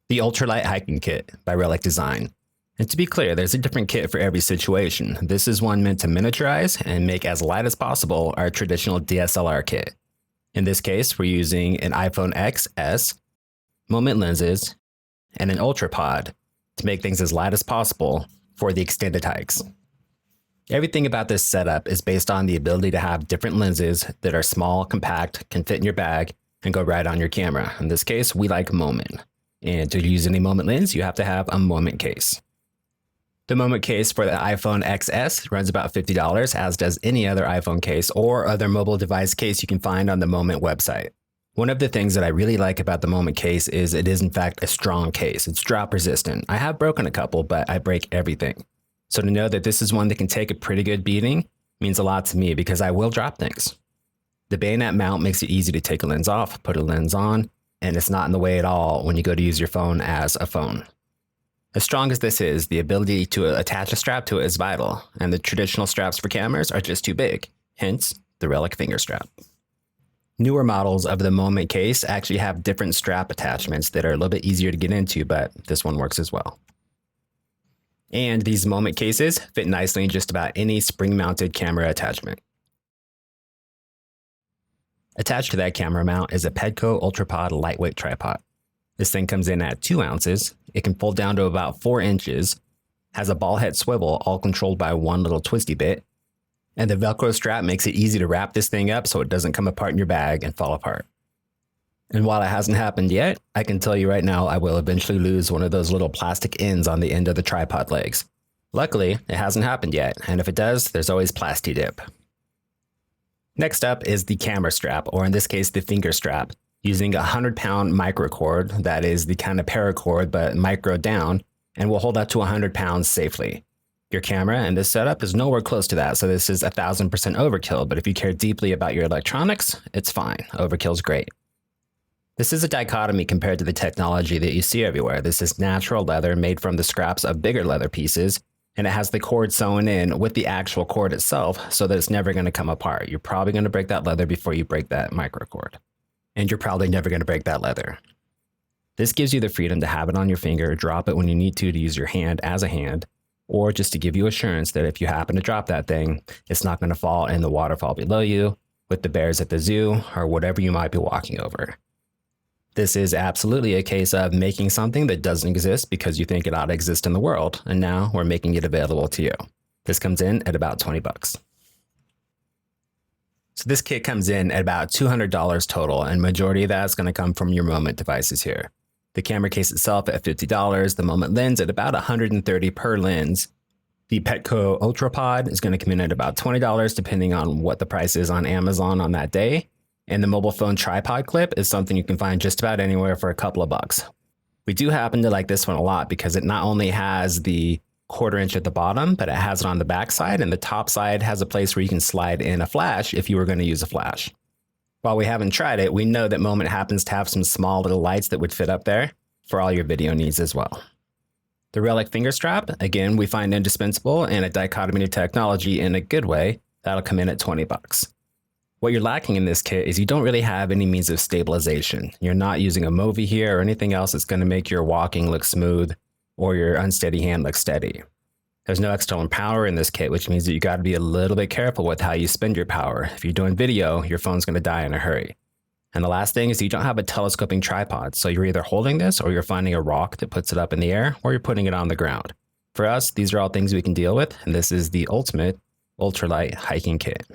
The Ultralight Hiking Kit by Relyk Design. And to be clear, there's a different kit for every situation. This is one meant to miniaturize and make as light as possible our traditional DSLR kit. In this case, we're using an iPhone XS, moment lenses, and an Ultrapod to make things as light as possible for the extended hikes. Everything about this setup is based on the ability to have different lenses that are small, compact, can fit in your bag, and go right on your camera. In this case, we like moment. And to use any moment lens, you have to have a moment case. The moment case for the iPhone XS runs about $50, as does any other iPhone case or other mobile device case you can find on the Moment website. One of the things that I really like about the Moment case is it is in fact a strong case. It's drop resistant. I have broken a couple, but I break everything. So to know that this is one that can take a pretty good beating means a lot to me because I will drop things. The bayonet mount makes it easy to take a lens off, put a lens on, and it's not in the way at all when you go to use your phone as a phone. As strong as this is, the ability to attach a strap to it is vital, and the traditional straps for cameras are just too big, hence the Relyk finger strap. Newer models of the Moment case actually have different strap attachments that are a little bit easier to get into, but this one works as well. And these Moment cases fit nicely in just about any spring-mounted camera attachment. Attached to that camera mount is a Pedco Ultrapod lightweight tripod. This thing comes in at 2 ounces. It can fold down to about 4 inches, has a ball head swivel all controlled by one little twisty bit, and the Velcro strap makes it easy to wrap this thing up so it doesn't come apart in your bag and fall apart. And while it hasn't happened yet, I can tell you right now I will eventually lose one of those little plastic ends on the end of the tripod legs. Luckily, it hasn't happened yet, and if it does, there's always Plasti Dip. Next up is the camera strap, or in this case, the finger strap, using a 100-pound micro cord that is the kind of paracord but micro down and will hold up to 100 pounds safely. Your camera and this setup is nowhere close to that, so this is 1000% overkill, but if you care deeply about your electronics, it's fine. Overkill's great. This is a dichotomy compared to the technology that you see everywhere. This is natural leather made from the scraps of bigger leather pieces, and it has the cord sewn in with the actual cord itself so that it's never going to come apart. You're probably going to break that leather before you break that micro cord. And you're probably never going to break that leather. This gives you the freedom to have it on your finger, drop it when you need to use your hand as a hand, or just to give you assurance that if you happen to drop that thing, it's not going to fall in the waterfall below you, with the bears at the zoo, or whatever you might be walking over. This is absolutely a case of making something that doesn't exist because you think it ought to exist in the world, and now we're making it available to you. This comes in at about $20. So this kit comes in at about $200 total, and majority of that is going to come from your Moment devices here. The camera case itself at $50, the Moment lens at about $130 per lens. The Pedco Ultrapod is going to come in at about $20 depending on what the price is on Amazon on that day. And the mobile phone tripod clip is something you can find just about anywhere for a couple of bucks. We do happen to like this one a lot because it not only has the 1/4 inch at the bottom, but it has it on the back side, and the top side has a place where you can slide in a flash if you were going to use a flash. While we haven't tried it, we know that Moment happens to have some small little lights that would fit up there for all your video needs as well. The Relyk finger strap, again, we find indispensable and a dichotomy to technology in a good way. That'll come in at $20. What you're lacking in this kit is you don't really have any means of stabilization. You're not using a Movi here or anything else that's going to make your walking look smooth or your unsteady hand look steady. There's no external power in this kit, which means that you got to be a little bit careful with how you spend your power. If you're doing video, your phone's going to die in a hurry. And the last thing is you don't have a telescoping tripod, so you're either holding this or you're finding a rock that puts it up in the air or you're putting it on the ground. For us, these are all things we can deal with, and this is the ultimate ultralight hiking kit.